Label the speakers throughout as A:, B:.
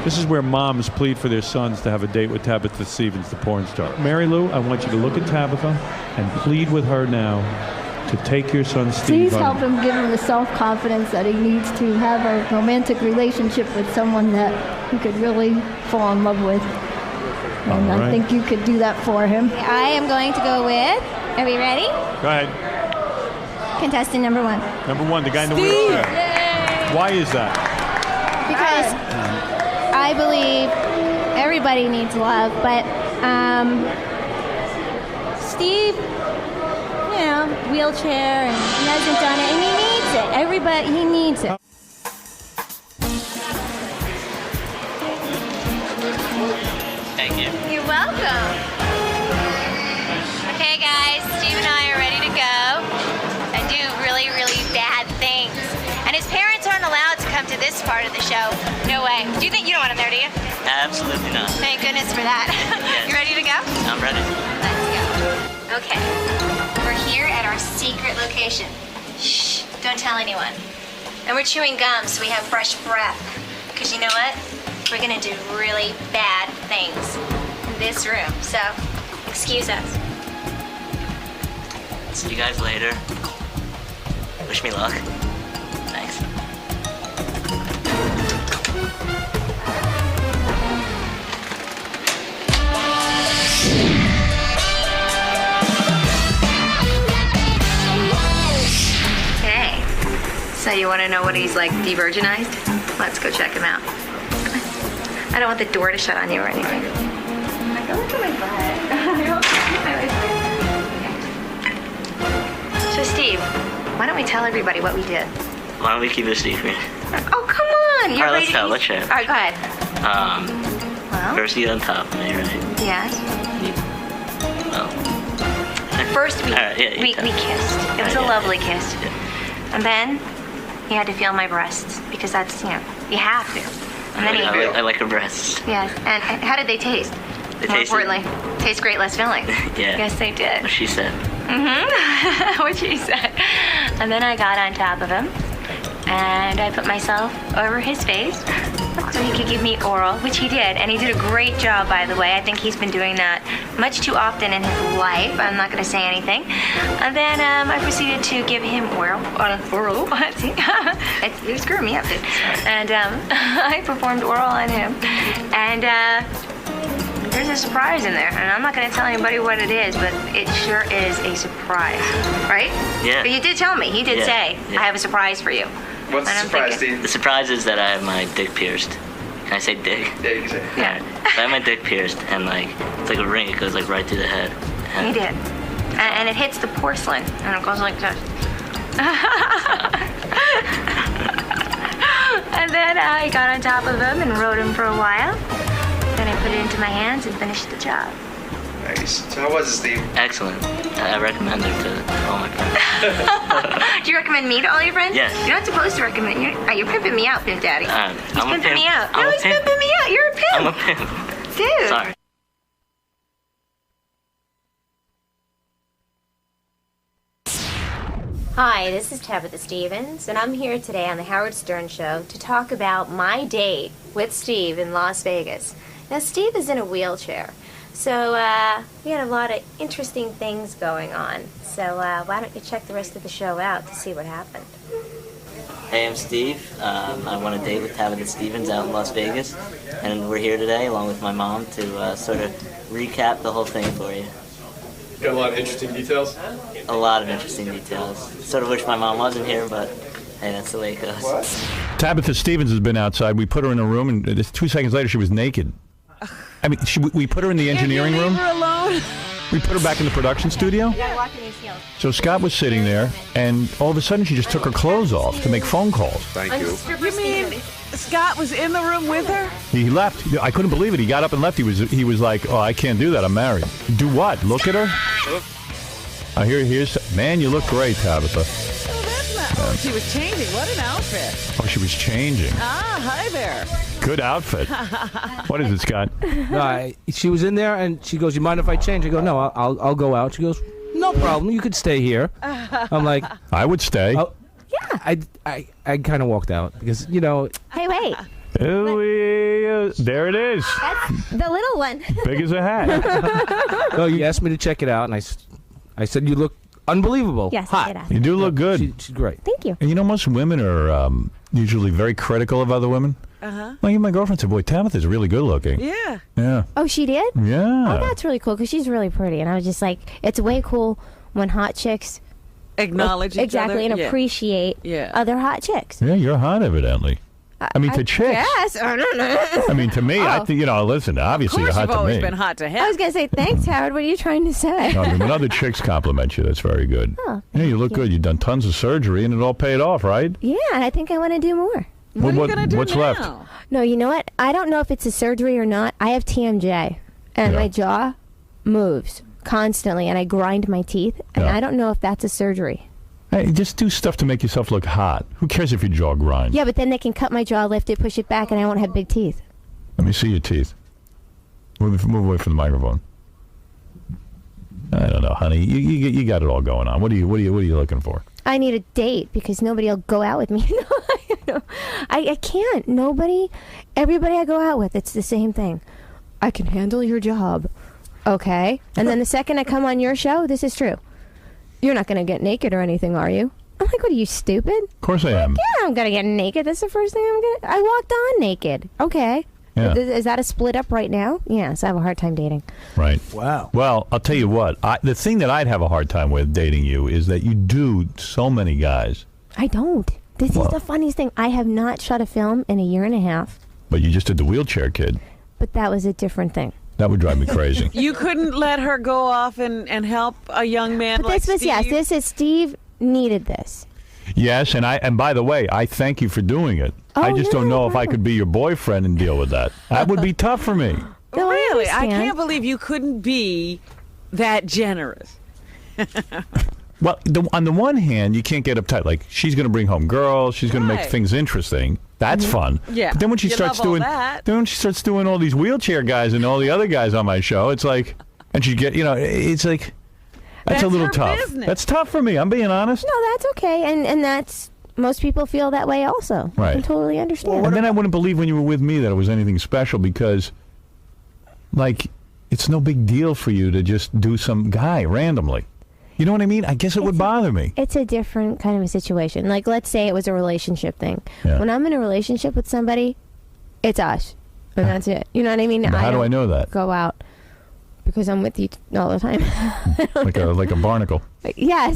A: This is where moms plead for their sons to have a date with Tabitha Stevens, the porn star. Mary Lou, I want you to look at Tabitha and plead with her now to take your son Steve.
B: Please help him, give him the self-confidence that he needs to have a romantic relationship with someone that he could really fall in love with. And I think you could do that for him.
C: I am going to go with, are we ready?
A: Go ahead.
C: Contestant number 1.
A: Number 1, the guy in the wheelchair.
C: Yay!
A: Why is that?
C: Because I believe everybody needs love, but Steve, you know, wheelchair, and he hasn't done it, and he needs it. Everybody, he needs it.
D: Thank you.
C: You're welcome.
E: Okay, guys, Steve and I are ready to go and do really, really bad things. And his parents aren't allowed to come to this part of the show. No way. Do you think you don't want him there, do you?
D: Absolutely not.
E: Thank goodness for that.
D: Yes.
E: You ready to go?
D: I'm ready.
E: Let's go. Okay. We're here at our secret location. Shh, don't tell anyone. And we're chewing gum so we have fresh breath. Because you know what? We're gonna do really bad things in this room. So, excuse us.
D: See you guys later. Wish me luck. Thanks.
E: Hey, so you want to know what he's like de-virginized? Let's go check him out. Come on. I don't want the door to shut on you or anything. Go look at my butt. So Steve, why don't we tell everybody what we did?
D: Why don't we keep it a secret?
E: Oh, come on! You're
D: All right, let's
E: ready
D: tell.
E: to-
D: Let's share.
E: All right, go ahead. Well,
D: First you get on top of me, right?
E: yes.
D: Oh.
E: First we,
D: All right, yeah, you
E: we
D: tell.
E: kissed. It was a
D: Yeah.
E: lovely kiss.
D: Yeah.
E: And then he had to feel my breasts because that's, you know, you have to. And then
D: I like her breasts.
E: yes. And how did they taste?
D: They
E: More
D: tasted-
E: importantly, taste great, less filling.
D: Yeah.
E: Yes, they did.
D: What she said.
E: What she said. And then I got on top of him, and I put myself over his face so he could give me oral, which he did, and he did a great job, by the way. I think he's been doing that much too often in his life. I'm not going to say anything. And then I proceeded to give him oral. See? You're screwing me up, dude. And I performed oral on him, and there's a surprise in there, and I'm not going to tell anybody what it is, but it sure is a surprise, right?
D: Yeah.
E: But you did tell me. He did say, I have a surprise for you.
F: What's the
E: And I'm
F: surprise,
E: thinking-
F: Steve?
D: The surprise is that I have my dick pierced. Can I say dick?
F: Yeah, you can say it.
E: Yeah.
D: So I have my dick pierced, and like it's like a ring. It goes like right through the head.
E: He did. And it hits the porcelain, and it goes like that. And then I got on top of him and rode him for a while. Then I put it into my hands and finished the job.
F: Nice. So how was it, Steve?
D: Excellent. I recommend her to all my friends.
E: Do you recommend me to all your friends?
D: Yes.
E: You're not supposed to recommend. You're pimping me out, Pimp Daddy.
D: I'm
E: He's
D: a
E: pimping
D: pimp.
E: me out.
D: I'm
E: No,
D: a
E: he's
D: pimp.
E: pimping me out. You're a pimp.
D: I'm a pimp.
E: Dude.
D: Sorry.
C: Hi, this is Tabitha Stevens, and I'm here today on the Howard Stern Show to talk about my date with Steve in Las Vegas. Now, Steve is in a wheelchair, so we had a lot of interesting things going on. So why don't you check the rest of the show out to see what happened?
D: Hey, I'm Steve. I want a date with Tabitha Stevens out in Las Vegas, and we're here today along with my mom to sort of recap the whole thing for you.
F: Got a lot of interesting details.
D: A lot of interesting details. Sort of wish my mom wasn't here, but hey, that's the way it goes.
F: What?
A: Tabitha Stevens has been outside. We put her in a room, and 2 seconds later, she was naked. I mean, we put her in the engineering room.
G: Leave her alone.
A: We put her back in the production studio.
C: gotta walk in these heels.
A: So Scott was sitting there, and all of a sudden, she just took her clothes off to make phone calls.
F: Thank you.
G: You mean Scott was in the room with her?
A: He left. I couldn't believe it. He got up and left. He was like, "Oh, I can't do that. I'm married." Do what? Look at her. Here's man. You look great, Tabitha.
G: Oh, that's not. Oh, she was changing. What an outfit.
A: Oh, she was changing.
G: Ah, hi there.
A: Good outfit. What is it, Scott?
H: No, she was in there, and she goes, "You mind if I change?" I go, "No, I'll go out." She goes, "No problem. You could stay here." I'm like,
A: I would stay.
H: oh, "Yeah." I kind of walked out because
C: Hey, wait.
A: There it is.
C: That's the little one.
A: Big as a hat.
H: No, you asked me to check it out, and I said you look unbelievable.
C: Yes,
H: hot.
C: I did ask.
A: You do look good.
H: She's great.
C: Thank you.
A: And you know, most women are usually very critical of other women.
G: Uh-huh.
A: Like my girlfriend said, boy, Tabitha's really good looking.
G: Yeah.
A: Yeah.
C: Oh, she did?
A: Yeah.
C: Oh, that's really cool because she's really pretty. And I was just like, it's way cool when hot chicks
G: Acknowledge each
C: exactly
G: other.
C: and appreciate other hot chicks.
A: Yeah, you're hot, evidently. I mean, to chicks.
C: Yes. I don't know.
A: I mean, to me, I think, listen, obviously you're hot
G: You've
A: to
G: always
A: me.
G: been hot to him.
C: I was going to say, thanks, Howard. What are you trying to say?
A: No, I mean, when other chicks compliment you, that's very good.
C: Oh,
A: Yeah, you look good. You've done tons of surgery, and it all paid off, right?
C: Yeah, and I think I want to do more.
G: What are you going to do
A: what's
G: now?
A: left?
C: No, you know what? I don't know if it's a surgery or not. I have TMJ, and
A: Yeah.
C: my jaw moves constantly, and I grind my teeth, and
A: Yeah.
C: I don't know if that's a surgery.
A: Hey, just do stuff to make yourself look hot. Who cares if your jaw grinds?
C: Yeah, but then they can cut my jaw, lift it, push it back, and I won't have big teeth.
A: Let me see your teeth. Move away from the microphone. I don't know, honey. You got it all going on. What are you looking for?
C: I need a date because nobody will go out with me. I can't. Everybody I go out with, it's the same thing. I can handle your job. Okay. And then the second I come on your show, this is true. You're not going to get naked or anything, are you? I'm like, what are you, stupid?
A: Of course I am.
C: Yeah, I'm going to get naked. That's the first thing I'm going to... I walked on naked. Okay.
A: Yeah.
C: Is that a split up right now? Yes, I have a hard time dating.
A: Right.
H: Wow.
A: Well, I'll tell you what. The thing that I'd have a hard time with dating you is that you do so many guys.
C: I don't. This is the funniest thing. I have not shot a film in a year and a half.
A: But you just did the wheelchair kid.
C: But that was a different thing.
A: That would drive me crazy.
G: You couldn't let her go off and help a young man
C: But
G: like
C: this was,
G: Steve?
C: yes, this is Steve needed this.
A: Yes, and by the way, I thank you for doing it. I
C: Oh,
A: just don't know if I could be your boyfriend and deal with that. That would be tough for me.
C: No,
G: Really? I
C: understand.
G: can't believe you couldn't be that generous.
A: Well, on the one hand, you can't get uptight. Like, she's going to bring home girls. She's going to make
G: Right.
A: things interesting. That's fun.
G: Yeah.
A: But then when she
G: You
A: starts
G: love all
A: doing,
G: that.
A: then when she starts doing all these wheelchair guys and all the other guys on my show, it's like, and she it's like, that's a little
G: her
A: tough.
G: business.
A: That's tough for me. I'm being honest.
C: No, that's okay. And that's, most people feel that way also.
A: Right.
C: I totally understand.
A: And then I wouldn't believe when you were with me that it was anything special because, like, it's no big deal for you to just do some guy randomly. You know what I mean? I guess it would bother me.
C: It's a different kind of a situation. Like, let's say it was a relationship thing.
A: Yeah.
C: When I'm in a relationship with somebody, it's us. And that's it. You know what I mean?
A: But how do I
C: don't
A: know that?
C: go out because I'm with you all the time.
A: Like a barnacle.
C: Yes.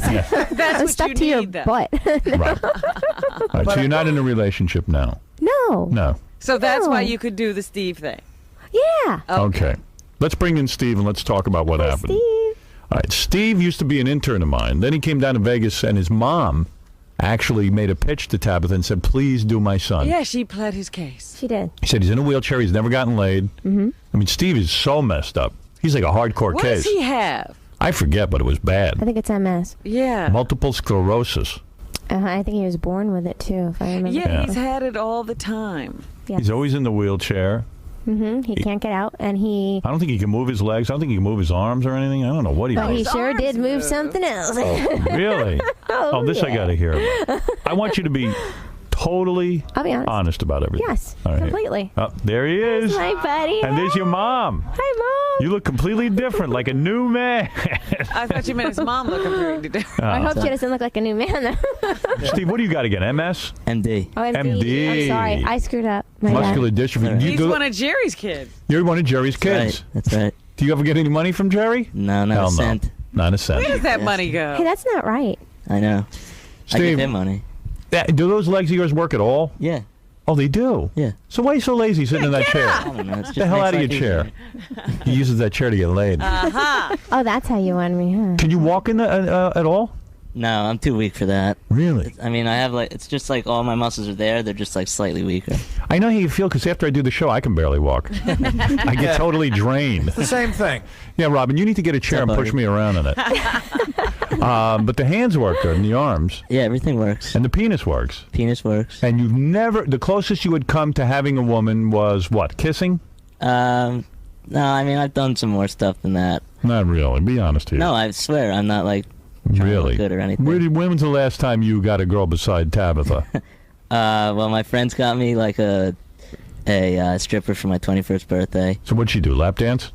G: That's
C: I'm
G: what
C: stuck
G: you
C: to your
G: need, though.
C: butt.
A: Right. All right. So you're not in a relationship now?
C: No.
A: No.
G: So that's why
C: No.
G: you could do the Steve thing.
C: Yeah.
A: Okay. Let's bring in Steve and let's talk about what happened.
C: Steve.
A: All right. Steve used to be an intern of mine. Then he came down to Vegas and his mom actually made a pitch to Tabitha and said, please do my son.
G: Yeah, she pled his case.
C: She did.
A: He said he's in a wheelchair. He's never gotten laid. Mm-hmm. I mean, Steve is so messed up. He's like a hardcore
G: What
A: case.
G: does he have?
A: I forget, but it was bad.
C: I think it's MS.
G: Yeah.
A: Multiple sclerosis.
C: I think he was born with it too, if I remember.
G: Yeah,
A: Yeah.
G: he's had it all the time.
C: Yeah.
A: He's always in the wheelchair.
C: He can't get out, and he.
A: I don't think he can move his legs. I don't think he can move his arms or anything. I don't know what he
C: But he
A: does.
C: sure
G: arms
C: did move
G: move.
C: something else.
A: Really? Oh, this I
C: yeah.
A: got to hear about. I want you to be totally
C: I'll be honest.
A: about everything.
C: Yes,
A: All right.
C: completely.
A: Oh, there he is.
C: Hi, buddy.
A: And there's your mom.
C: Hi, Mom.
A: You look completely different, like a new man.
G: I thought you meant his mom looking pretty different.
C: I hope she doesn't look like a new man, though.
A: Steve, what do you got again? MS?
D: MD.
C: Oh,
A: MD.
C: I'm sorry. I screwed up. My
A: Muscular
C: bad.
A: dystrophy.
D: He's
G: He's one of Jerry's kids.
A: You're one of Jerry's kids.
D: That's right.
A: Do you ever get any money from Jerry?
D: No, not
A: Hell
D: a cent.
A: No. Not a cent.
G: Where does that
D: Yes.
G: money go?
C: Hey, that's not right.
D: I know. I
A: Steve.
D: give him money.
A: Do those legs of yours work at all?
D: Yeah.
A: Oh, they do?
D: Yeah.
A: So why are you so lazy sitting in that chair?
D: I don't know. It's
A: Get
D: just
A: the hell
D: makes
A: out of your
D: life
A: chair.
D: easier.
A: He uses that chair to get laid.
G: Uh-huh.
C: Oh, that's how you won me, huh?
A: Can you walk in at all?
D: No, I'm too weak for that.
A: Really?
D: I mean, I have it's just like all my muscles are there. They're just like slightly weaker.
A: I know how you feel because after I do the show, I can barely walk. I get totally drained.
H: The same thing.
A: Yeah, Robin, you need to get a chair and push me around in it. But the hands work good and the arms.
D: Yeah, everything works.
A: And the penis works.
D: Penis works.
A: And you've never, the closest you would come to having a woman was what, kissing?
D: No, I mean, I've done some more stuff than that.
A: Not really. Be honest here.
D: No, I swear, I'm not like trying to
A: Really?
D: look good or anything.
A: When was the last time you got a girl beside Tabitha?
D: Well, my friends got me like a a stripper for my 21st birthday.
A: So what'd she do? Lap dance?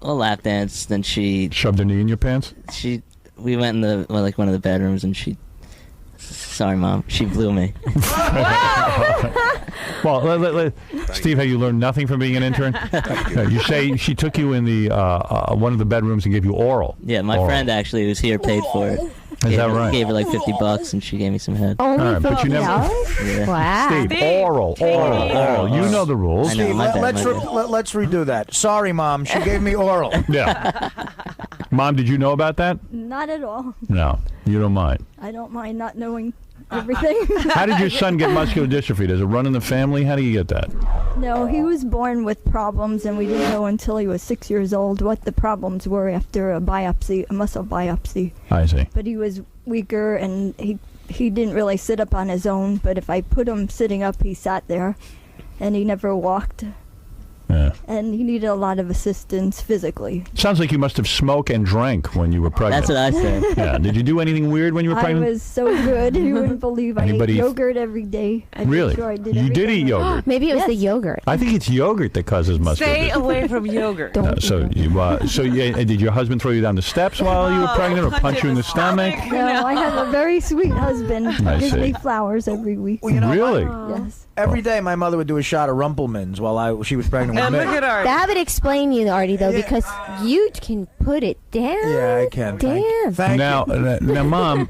D: A lap dance. Then she
A: Shoved her knee in your pants?
D: we went in the one of the bedrooms, and sorry, Mom, she blew me.
A: Well, Steve, have you learned nothing from being an intern? You say she took you in the one of the bedrooms and gave you oral.
D: Yeah, my friend actually who's here paid for it.
A: Is that right?
D: Gave her like $50, and she gave me some head.
B: Only
A: All right, but you never.
D: Yeah.
B: Wow.
A: Steve, oral. You know the rules.
D: I know,
I: Steve,
D: my bad,
I: let's redo that. Sorry, Mom. She gave me oral.
A: Yeah. Mom, did you know about that?
B: Not at all.
A: No, you don't mind.
B: I don't mind not knowing everything.
A: How did your son get muscular dystrophy? Does it run in the family? How do you get that?
B: No, he was born with problems, and we didn't know until he was 6 years old what the problems were after a muscle biopsy.
A: I see.
B: But he was weaker, and he didn't really sit up on his own, but if I put him sitting up, he sat there, and he never walked.
A: Yeah.
B: And he needed a lot of assistance physically.
A: Sounds like you must have smoked and drank when you were pregnant.
D: That's what I said.
A: Yeah. Did you do anything weird when you were
B: I
A: pregnant?
B: was so good, you wouldn't believe. I ate yogurt every day. I made
A: Really?
B: Sure I did
A: You did
B: everything
A: eat yogurt.
C: Maybe it was
B: Yes.
C: the yogurt.
A: I think it's yogurt that causes muscular
G: Stay
A: dystrophy.
G: away from yogurt.
B: Don't eat
A: So
B: yogurt.
A: did your husband throw you down the steps while you were pregnant, or punch you in the stomach?
B: No, I have a very sweet husband.
A: I
B: He gives
A: see.
B: me flowers every week.
I: Well, you know,
A: Really?
B: Yes.
I: Every day, my mother would do a shot of Rumpelmans while she was pregnant with
G: And
I: me.
G: look at Artie.
C: That would explain you, Artie, though,
I: Yeah.
C: because you can put it down.
I: Yeah, I can.
C: Damn.
I: Thank
A: Now,
I: you.
A: now, Mom.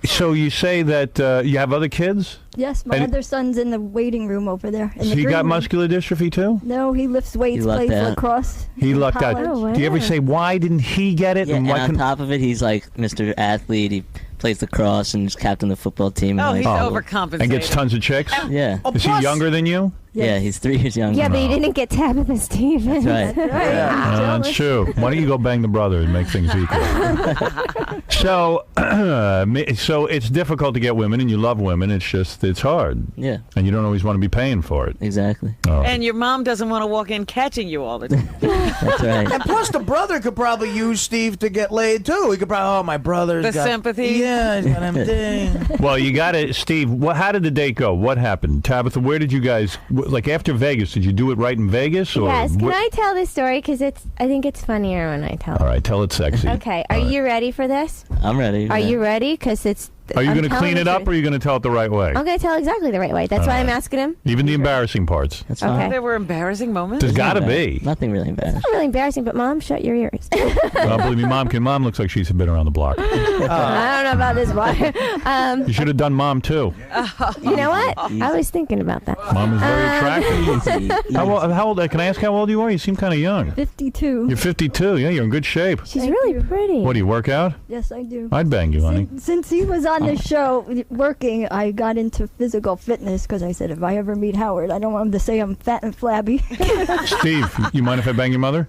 A: So you say that you have other kids?
B: Yes, my
A: And-
B: other son's in the waiting room over there. In
A: So
B: the
A: he
B: green
A: got
B: room.
A: muscular dystrophy too?
B: No, he lifts weights,
D: lucked
B: plays
D: out.
B: lacrosse.
A: He
B: in
A: lucked out.
B: college.
C: Oh,
A: Do you ever
C: wow.
A: say why didn't he get it?
D: Yeah, and
A: why
D: on top of it, he's like Mr. Athlete. He plays lacrosse and he's captain of the football team.
G: Oh, he's
A: Oh.
G: overcompensating.
A: and gets tons of chicks?
D: Yeah.
I: Oh,
A: Is he
I: plus-
A: younger than you?
D: Yeah, he's 3 years younger.
C: Yeah, but you didn't get Tabitha Stevens.
D: That's right.
A: That's true. Why don't you go bang the brother and make things equal? So it's difficult to get women, and you love women. It's hard.
D: Yeah,
A: And you don't always want to be paying for it.
D: exactly.
A: All right.
G: And your mom doesn't want to walk in catching you all the time.
D: That's right.
I: And plus, the brother could probably use Steve to get laid too. He could probably, my brother's
G: The
I: got
G: sympathy?
I: Yeah, he's got him ding.
A: Well, you got it, Steve. How did the date go? What happened? Tabitha, where did you guys, like after Vegas, did you do it right in Vegas? Or
C: Yes. Can
A: wh-
C: I tell this story? Because I think it's funnier when I tell it.
A: All right, tell it sexy.
C: Okay. Are you ready for this?
D: I'm ready.
C: Are you ready? Because it's.
A: Are you
C: I'm
A: going to
C: telling
A: clean it
C: the
A: up, or
C: truth.
A: are you going to tell it the right way?
C: I'm going to tell exactly the right way. That's why I'm asking him.
A: Even the embarrassing parts.
D: That's fine.
C: Okay.
G: There were embarrassing moments.
A: There's got to
D: Not
A: be.
D: bad. Nothing really embarrassing.
C: It's not really embarrassing, but Mom, shut your ears.
A: Believe me, Mom looks like she's been around the block.
C: I don't know about this one.
A: You should have done Mom, too.
C: You know what? I was thinking about that.
A: Mom is very attractive.
D: Easy.
A: How old? Can I ask how old you are? You seem kind of young.
B: 52.
A: You're 52. Yeah, you're in good shape.
C: She's
B: Thank
C: really
B: you.
C: pretty.
A: What, do you work out?
B: Yes, I do.
A: I'd bang you, honey.
B: Since he was on the show working, I got into physical fitness because I said if I ever meet Howard, I don't want him to say I'm fat and flabby.
A: Steve, you mind if I bang your mother?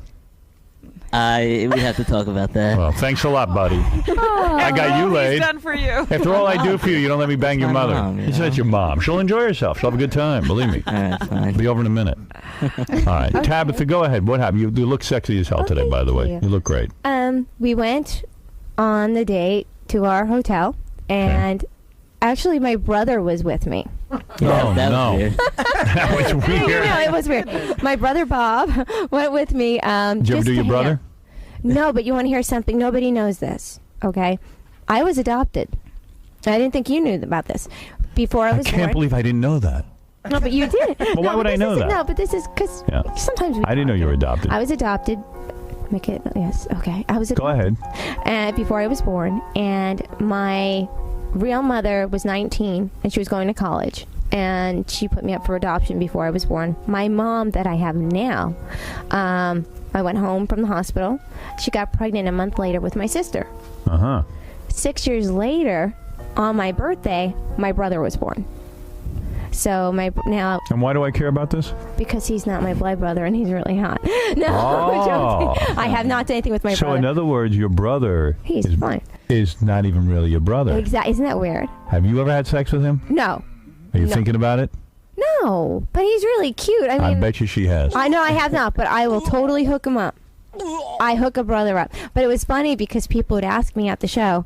D: We have to talk about that.
A: Well, thanks a lot, buddy. I got you
G: He's
A: laid.
G: done for you.
A: After all I do for you, you don't let me bang your
D: my
A: mother.
D: mom, you
A: He said
D: know.
A: it's your mom. She'll enjoy herself. She'll have a good time. Believe me.
D: All right, fine.
A: Be over in a minute. All right. Tabitha, go ahead. What happened? You look sexy as hell today, by the way.
C: thank you.
A: You look great.
C: We went on the date to our hotel, and actually my brother was with me.
A: Oh,
D: that
A: no.
D: was weird.
A: That was weird.
C: No, it was weird. My brother Bob went with me.
A: Did you ever
C: just
A: do
C: to
A: your
C: hang
A: brother?
C: out. No, but you want to hear something? Nobody knows this, okay? I was adopted. I didn't think you knew about this. Before I
A: I
C: was
A: can't
C: born.
A: believe I didn't know that.
C: No, but you did.
A: Well, why would I know that?
C: No, but this is because
A: Yeah.
C: sometimes we.
A: I didn't know you were adopted.
C: I was adopted. Make it yes. Okay, I was.
A: Go ahead.
C: Before I was born, and my real mother was 19, and she was going to college, and she put me up for adoption before I was born. My mom, that I have now, I went home from the hospital. She got pregnant a month later with my sister.
A: Uh-huh.
C: 6 years later, on my birthday, my brother was born. So now,
A: And why do I care about this?
C: because he's not my blood brother and he's really hot. No,
A: Oh.
C: I have not done anything with my
A: So
C: brother.
A: in other words, your brother
C: He's fine.
A: is not even really your brother.
C: Exactly. Isn't that weird?
A: Have you ever had sex with him?
C: No.
A: Are you
C: No.
A: thinking about it?
C: No, but he's really cute. I
A: I
C: mean,
A: bet you she has.
C: I know I have not, but I will totally hook him up. I hook a brother up. But it was funny because people would ask me at the show,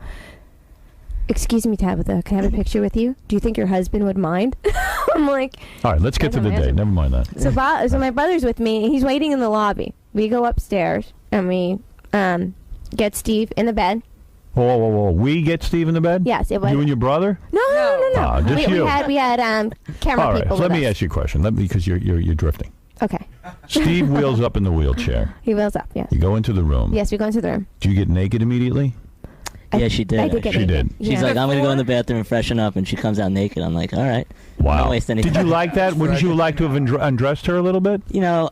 J: excuse me, Tabitha, can I have a picture with you? Do you think your husband would mind? I'm like,
A: All right, let's get to the date. Never mind that.
J: so my brother's with me. He's waiting in the lobby. We go upstairs and we get Steve in the bed.
A: Whoa. We get Steve in the bed?
J: Yes, it was.
A: You and your brother?
J: No.
A: Just you.
J: We had camera
A: All right,
J: people
A: so let
J: with
A: me
J: us.
A: ask you a question. Because you're drifting.
J: Okay.
A: Steve wheels up in the wheelchair.
J: He wheels up, yes.
A: You go into the room.
J: Yes, we go into the room.
A: Do you get naked immediately?
D: Yeah, she did.
J: I did get
A: She
J: naked.
A: did.
D: She's
J: Yeah.
D: like, I'm going to go in the bathroom and freshen up, and she comes out naked. I'm like, all right.
A: Wow.
D: Don't waste any
A: Did
D: time.
A: you like that? Wouldn't you like to have undressed her a little bit?
D: You know,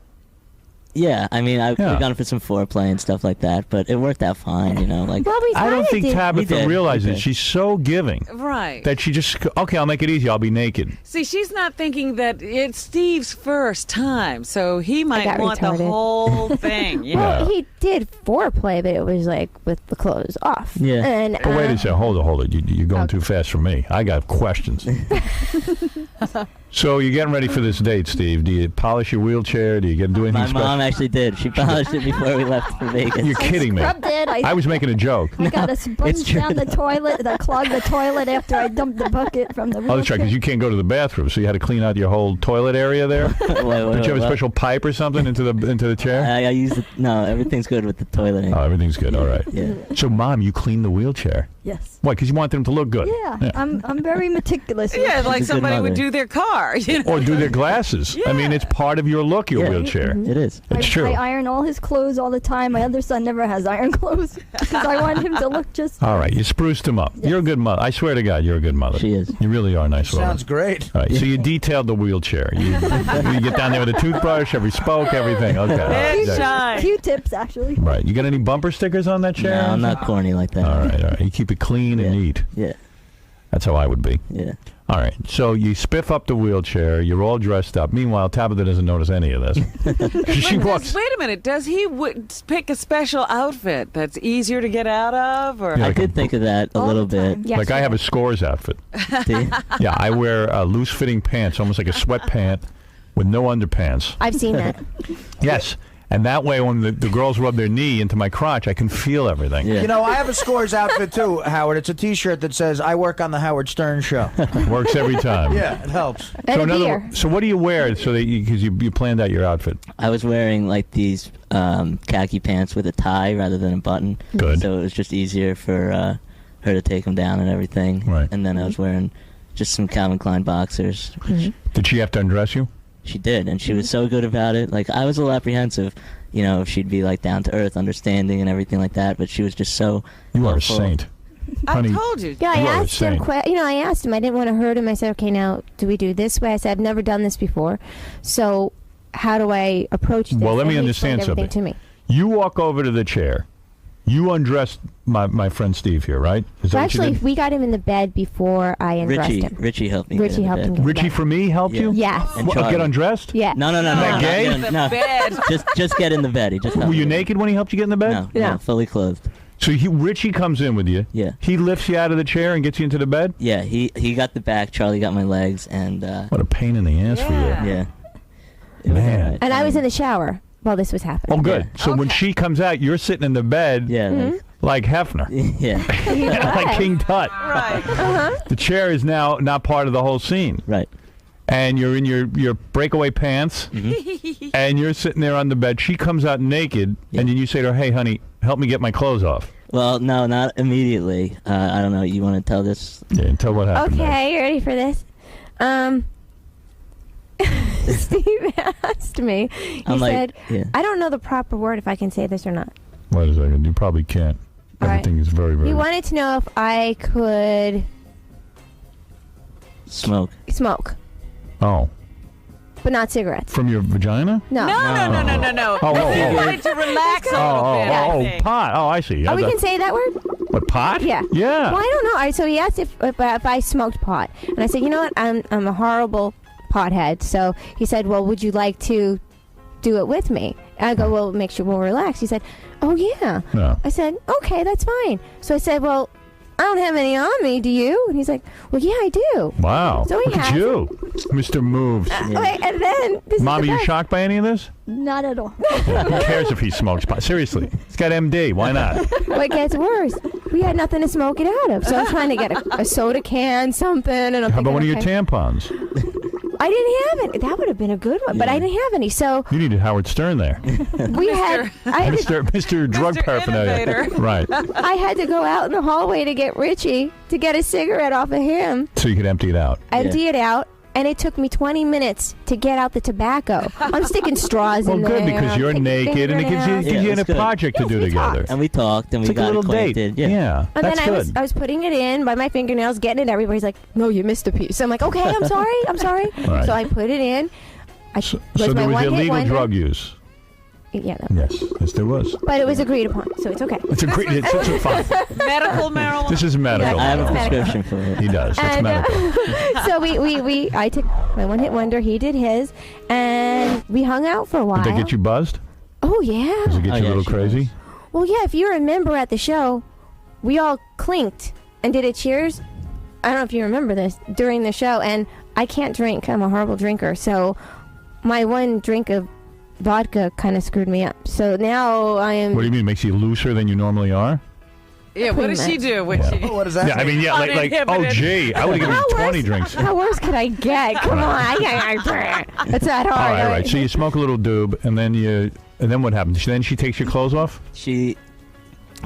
D: yeah. I mean, I've
A: Yeah.
D: gone for some foreplay and stuff like that, but it worked out fine, you know. Like,
J: Well, we
A: I don't
J: kinda
A: think
J: did.
A: Tabitha
D: We did.
A: realizes she's so giving
G: Right.
A: that she just, okay, I'll make it easy. I'll be naked.
G: See, she's not thinking that it's Steve's first time, so he might
J: got
G: want
J: retarded.
G: the whole thing. Yeah.
A: Yeah.
J: Well, he did foreplay, but it was like with the clothes off.
D: Yeah.
J: And,
A: But wait a second. Hold it. You're going too fast for me. I got questions. So you're getting ready for this date, Steve. Do you polish your wheelchair? Do you do anything
D: my
A: special?
D: mom actually did. She polished it before we left for Vegas.
A: You're kidding me.
B: Scrubbed it.
A: I was making a joke.
B: I got to sponge
D: true.
B: down the toilet. I clogged the toilet after I dumped the bucket from the
A: Oh, that's right, because you can't go to the bathroom, so you had to clean out your whole toilet area there. Did you have a special pipe or something into the chair?
D: I used it. No, everything's good with the toilet.
A: Oh, everything's good. All right.
D: Yeah.
A: So, Mom, you clean the wheelchair.
B: Yes.
A: Why? Because you want them to look good.
B: Yeah, I'm very meticulous.
G: Yeah,
D: She's
G: like
D: a good
G: somebody would
D: mother.
G: do their car. You know?
A: Or do their glasses. I mean, it's part of your look, your
D: Yeah.
A: wheelchair.
D: It is.
A: It's true.
B: I iron all his clothes all the time. My other son never has iron clothes because I want him to look just.
A: All right, you spruced him up. You're a good mother. I swear to God, you're a good mother.
D: She is.
A: You really are a nice woman.
I: Sounds great.
A: All right, so you detailed the wheelchair. You get down there with a toothbrush, every spoke, everything. Okay. All right.
G: It's shine.
B: Q-tips, actually.
A: Right. You got any bumper stickers on that chair?
D: No, I'm not corny like that.
A: All right. You keep it clean and neat.
D: Yeah.
A: That's how I would be.
D: Yeah.
A: All right. So you spiff up the wheelchair. You're all dressed up. Meanwhile, Tabitha doesn't notice any of this. She walks.
G: Wait a minute. Does he pick a special outfit that's easier to get out of? Or
A: Yeah,
D: I
A: like
D: did think of that a little bit.
J: Yes,
A: like I have a Scores outfit.
D: Do you?
A: Yeah, I wear loose-fitting pants, almost like a sweatpant, with no underpants.
J: I've seen that.
A: Yes. And that way, when the girls rub their knee into my crotch, I can feel everything.
D: Yeah.
I: You know, I have a Scores outfit too, Howard. It's a T-shirt that says "I work on the Howard Stern Show."
A: Works every time.
I: Yeah, it helps.
J: And
A: So,
J: a beer.
A: so what do you wear so that because you planned out your outfit?
D: I was wearing like these khaki pants with a tie rather than a button.
A: Good.
D: So it was just easier for her to take them down and everything.
A: Right.
D: And then I was wearing just some Calvin Klein boxers. Which
A: Did she have to undress you?
D: She did, and she was so good about it. Like, I was a little apprehensive, you know, if she'd be like down to earth, understanding and everything like that, but she was just so
A: You are a
D: helpful.
A: saint.
G: I
A: Honey,
G: told you.
J: Yeah, I
A: You are
J: asked him.
A: insane.
J: I asked him. I didn't want to hurt him. I said, "Okay, now do we do this way?" I said, "I've never done this before, so how do I approach this?"
A: Well, let me
J: And he
A: understand
J: explained everything
A: something.
J: to me.
A: You walk over to the chair. You undressed my friend Steve here, right? Is that
J: Well,
A: what you
J: actually,
A: did?
J: we got him in the bed before I undressed him.
D: Richie helped me.
J: Richie
D: get in the
J: helped
D: bed.
J: him get in
A: Richie
J: bed.
A: for me helped
D: Yeah.
A: you?
J: Yes.
D: And
A: What,
D: Charlie.
A: get undressed?
J: Yeah.
D: No.
A: that gay?
D: No.
G: Bed.
D: Just get in the bed. He just helped
A: Were you
D: me.
A: naked when he helped you get in the bed?
D: No, fully clothed.
A: So Richie comes in with you.
D: Yeah.
A: He lifts you out of the chair and gets you into the bed?
D: Yeah, he got the back, Charlie got my legs, and
A: What a pain in the ass for you.
D: yeah. It was
A: Man.
D: all right.
J: And I was in the shower while this was happening.
A: Oh, good. So when she comes out, you're sitting in the bed
D: Yeah,
A: like Hefner.
D: yeah,
A: like King Tut.
G: Right.
A: The chair is now not part of the whole scene.
D: right.
A: And you're in your breakaway pants, and you're sitting there on the bed. She comes out naked, and then you say to her, "Hey, honey, help me get my clothes off."
D: Well, no, not immediately. I don't know. You want to tell this?
A: Yeah, tell what happened. there.
J: Okay, you ready for this? Steve asked me. He
D: I'm like,
J: said,
D: yeah.
J: "I don't know the proper word if I can say this or not."
A: Wait a second. You probably can't.
J: All right.
A: Everything is very, very.
J: He wanted to know if I could
D: Smoke.
J: smoke,
A: Oh,
J: but not cigarettes.
A: from your vagina?
J: No.
G: No.
A: Oh,
G: He
A: oh,
G: wanted to relax a little bit. I think.
A: pot. Oh, I see.
J: Oh, we can say that word?
A: What, pot?
J: Yeah.
A: Yeah.
J: Well, I don't know. All right, so he asked if I smoked pot, and I said, "You know what? I'm a horrible pothead." So he said, "Well, would you like to do it with me?" I go, "Well, make sure we'll relax." He said, "Oh yeah."
A: No.
J: I said, "Okay, that's fine." So I said, "Well, I don't have any on me. Do you?" And he's like, "Well, yeah, I do."
A: Wow.
J: So he
A: Look at
J: has
A: you, Mr. Moves.
J: Wait, and then this
A: Mom, are
J: is the
A: you
J: best.
A: shocked by any of this?
B: Not at all.
A: Who cares if he smokes pot? Seriously. He's got MD. Why not?
J: What gets worse? we had nothing to smoke it out of. So I was trying to get a soda can, something. And I'm
A: How
J: thinking,
A: about one of your
J: okay.
A: tampons?
J: I didn't have it. That would have been a good one, but I didn't have any. So
A: You needed Howard Stern there.
J: we had. I had to,
A: Mr. Drug
G: Mr.
A: Paraphernalia.
G: Innovator.
A: Right.
J: I had to go out in the hallway to get Richie to get a cigarette off of him.
A: So you could empty it out.
J: Empty it out. And it took me 20 minutes to get out the tobacco. I'm sticking straws
A: Well,
J: in
A: good,
J: there.
A: because
J: I'm
A: you're
J: picking
A: naked, and it gives you,
J: fingernails.
A: gives you
D: that's
A: a
D: good.
A: project to do
J: we
A: together.
J: talked.
D: And we talked and
A: It's
D: we
A: like a
D: got
A: little
D: acquainted.
A: date. Yeah,
J: And
A: that's
J: then
A: good.
J: I was putting it in by my fingernails, getting it. Everybody's like, "No, you missed a piece." So I'm like, "Okay, I'm sorry, I'm sorry."
A: Right.
J: So I put it in.
A: So there
J: my
A: was
J: one-hit
A: illegal
J: wonder.
A: drug use.
J: Yeah, no.
A: Yes, there was.
J: But it was agreed upon, so it's okay.
A: It's a great. It's fine.
G: Medical marijuana.
A: This is medical.
D: I have a
J: Medical.
D: prescription for it.
A: He does. It's
J: And,
A: medical.
J: So I took my one-hit wonder. He did his, and we hung out for a while.
A: Did they get you buzzed?
J: Oh yeah.
A: Does it get
D: Oh,
A: you a
D: yeah,
A: little
D: she
A: crazy?
J: Well, yeah. If you remember at the show, we all clinked and did a cheers. I don't know if you remember this during the show, and I can't drink. I'm a horrible drinker, so my one drink of vodka kind of screwed me up. So now I am.
A: What do you mean? Makes you looser than you normally are?
G: Yeah, what does she do when she?
I: What is that?
A: Yeah, I mean, yeah, like, oh,
G: Uninhibited.
A: gee, I would have given you 20 drinks.
J: How worse could I get? Come on, it's that hard.
A: All right. So you smoke a little doob, and then what happens? Then she takes your clothes off.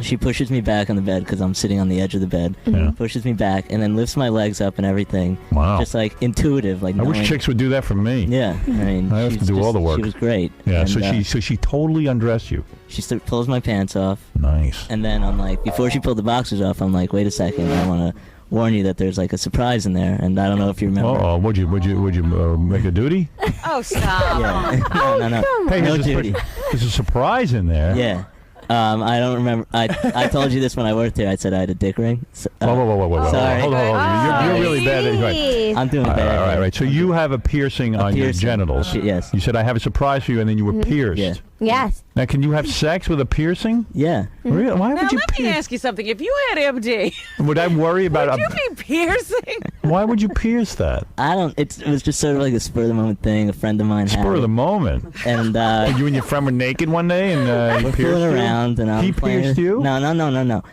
D: She pushes me back on the bed because I'm sitting on the edge of the bed.
A: Yeah.
D: Pushes me back and then lifts my legs up and everything.
A: Wow.
D: Just like intuitive, like
A: I wish
D: knowing-
A: chicks would do that for me.
D: Yeah, I mean,
A: I have to
D: she's
A: do all the work.
D: She was great.
A: Yeah.
D: And,
A: So she totally undressed you.
D: she pulls my pants off,
A: Nice.
D: and then I'm like, before she pulled the boxers off, I'm like, wait a second, I want to warn you that there's like a surprise in there, and I don't know if you remember.
A: Oh, would you make a duty?
G: Oh, stop.
D: Yeah. no.
A: Hey,
D: No
A: there's
D: duty.
A: there's a surprise in there.
D: Yeah. I don't remember. I told you this when I worked here. I said I had a dick ring. So,
A: Whoa.
D: Sorry.
A: Hold on. You're really bad at right.
J: Jeez.
D: I'm doing
A: All
D: bad.
A: right. So you have a piercing on your
D: piercing.
A: genitals.
D: Yes.
A: You said I have a surprise for you, and then you were pierced.
D: Yeah.
J: Yes.
A: Now, can you have sex with a piercing?
D: Yeah.
A: Really? Why
G: Now
A: would you?
G: let me ask you something. If you had MD,
A: Would I worry about?
G: would you be piercing?
A: Why would you pierce that?
D: I don't. It was just sort of like a spur of the moment thing. A friend of mine had
A: Spur of the
D: it.
A: moment.
D: And
A: You and your friend were naked one day, and he
D: we're
A: pierced
D: fooling
A: you?
D: around, and I'm
A: He
D: playing
A: pierced
D: it.
A: you?
D: No.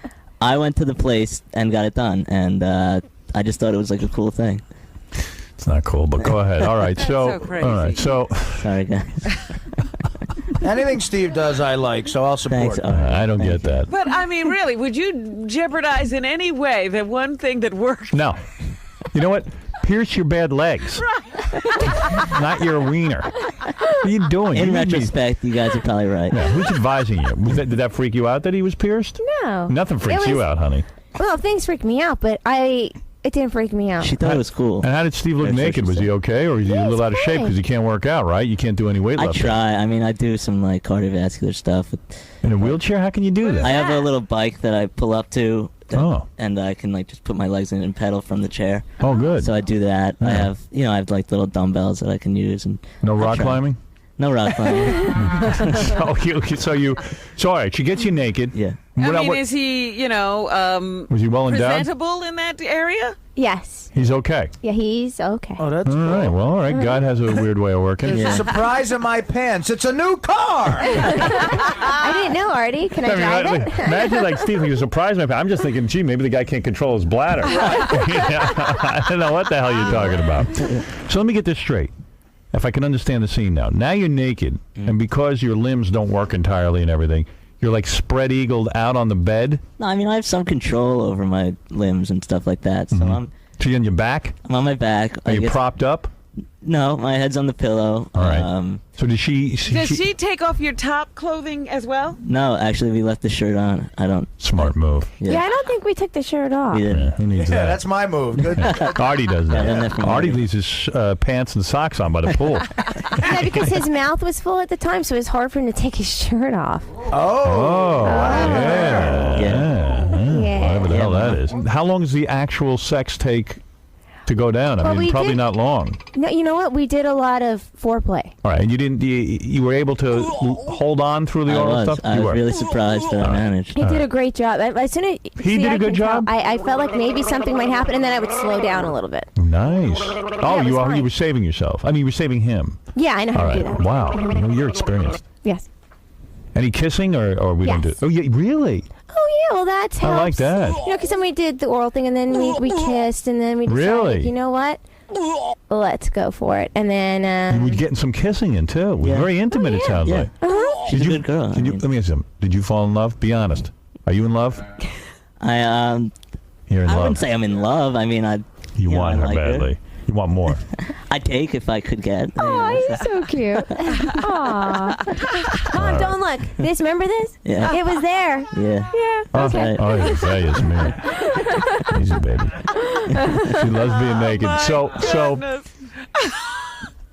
D: I went to the place and got it done, and I just thought it was like a cool thing.
A: It's not cool, but go ahead. All right.
G: so crazy.
A: All right. So
D: Sorry, guys.
I: Anything Steve does, I like, so I'll support.
D: Thanks.
I: it.
A: I don't get that.
G: But I mean, really, would you jeopardize in any way the one thing that worked?
A: No. You know what? Pierce your bad legs. Not your wiener. What are you doing?
D: In
A: You need me-
D: retrospect, you guys are probably right.
A: Yeah, who's advising you? Did that freak you out that he was pierced?
J: No.
A: Nothing freaks
J: It
A: you
J: was-
A: out, honey.
J: Well, things freaked me out, but it didn't freak me out.
D: She thought it was cool.
A: And how did Steve look
D: That's what
A: naked?
D: she
A: Was he
D: said.
A: okay, or is he a
J: Yeah,
A: little
J: he's
A: out of shape
J: fine.
A: because he can't work out, right? You can't do any weightlifting.
D: I try. I mean, I do some like cardiovascular stuff.
A: In a wheelchair? How can you do that?
D: I have a little bike that I pull up to,
A: Oh.
D: and I can like just put my legs in and pedal from the chair.
A: Oh, good.
D: So I do that. I
A: Yeah.
D: have like little dumbbells that I can use, and
A: No rock
D: try.
A: climbing?
D: no rock climbing.
A: So all right, she gets you naked.
D: Yeah.
G: I mean, is he,
A: was he well endowed?
G: presentable in that area?
J: Yes.
A: He's okay.
J: Yeah, he's okay.
I: Oh, that's
A: All
I: cool.
A: right. Well, all right. God has a weird way of working.
I: There's
D: Yeah.
I: a surprise in my pants. It's a new car.
J: I didn't know, Artie. Can I drive it?
A: Imagine like Steve, you surprised me. I'm just thinking, gee, maybe the guy can't control his bladder. Yeah, I don't know what the hell you're talking about. So let me get this straight. If I can understand the scene now. Now you're naked, and because your limbs don't work entirely and everything, you're like spread eagled out on the bed.
D: No, I mean I have some control over my limbs and stuff like that. So I'm
A: So you're on your back?
D: on my back.
A: Are
D: I
A: you
D: guess-
A: propped up?
D: No, my head's on the pillow.
A: All right. So does she?
G: Does she take off your top clothing as well?
D: No, actually, we left the shirt on. I don't.
A: Smart move.
J: Yeah, I don't think we took the shirt off.
D: We didn't.
A: Yeah, who needs
I: Yeah,
A: that?
I: that's my move. Good.
A: Artie does that.
D: Yeah, definitely.
A: Artie leaves his pants and socks on by the pool.
J: Yeah, because his mouth was full at the time, so it was hard for him to take his shirt off.
A: Oh, yeah.
J: Yeah.
A: Whatever the hell that is. How long does the actual sex take to go down? I
J: Well,
A: mean,
J: we
A: probably
J: did-
A: not long.
J: No, you know what? We did a lot of foreplay.
A: All right, and you didn't. You were able to hold on through the
D: I
A: oral
D: was.
A: stuff.
D: I
A: You
D: was
A: were.
D: really surprised that I managed.
J: He did a great job. As soon as
A: He did a
J: I
A: good
J: can tell,
A: job?
J: I felt like maybe something might happen, and then I would slow down a little bit.
A: Nice. Oh,
J: it
A: you
J: was
A: are. You
J: fine.
A: were saving yourself. I mean, you were saving him.
J: Yeah, I know how
A: All
J: to do
A: right.
J: that.
A: Wow. You're experienced.
J: Yes.
A: Any kissing or we don't do?
J: Yes.
A: Oh yeah, really?
J: Oh well, that's helps.
A: I like that.
J: You know, because then we did the oral thing, and then we kissed, and then we decided,
A: Really?
J: you know what? Let's go for it. And then...
A: You were getting some kissing in, too. It was very intimate, it sounds like.
D: She's a good girl.
A: Let me ask you something. Did you fall in love? Be honest. Are you in love?
D: I
A: You're in love.
D: wouldn't say I'm in love. I mean,
A: You want her
D: like
A: badly. You want more.
D: I'd take if I could get.
J: Oh, he's so cute. Aw. Mom, don't look. Remember this?
D: Yeah.
J: It was there.
D: Yeah.
J: Yeah. Okay.
A: Oh, it's me. Easy, baby. She loves being naked.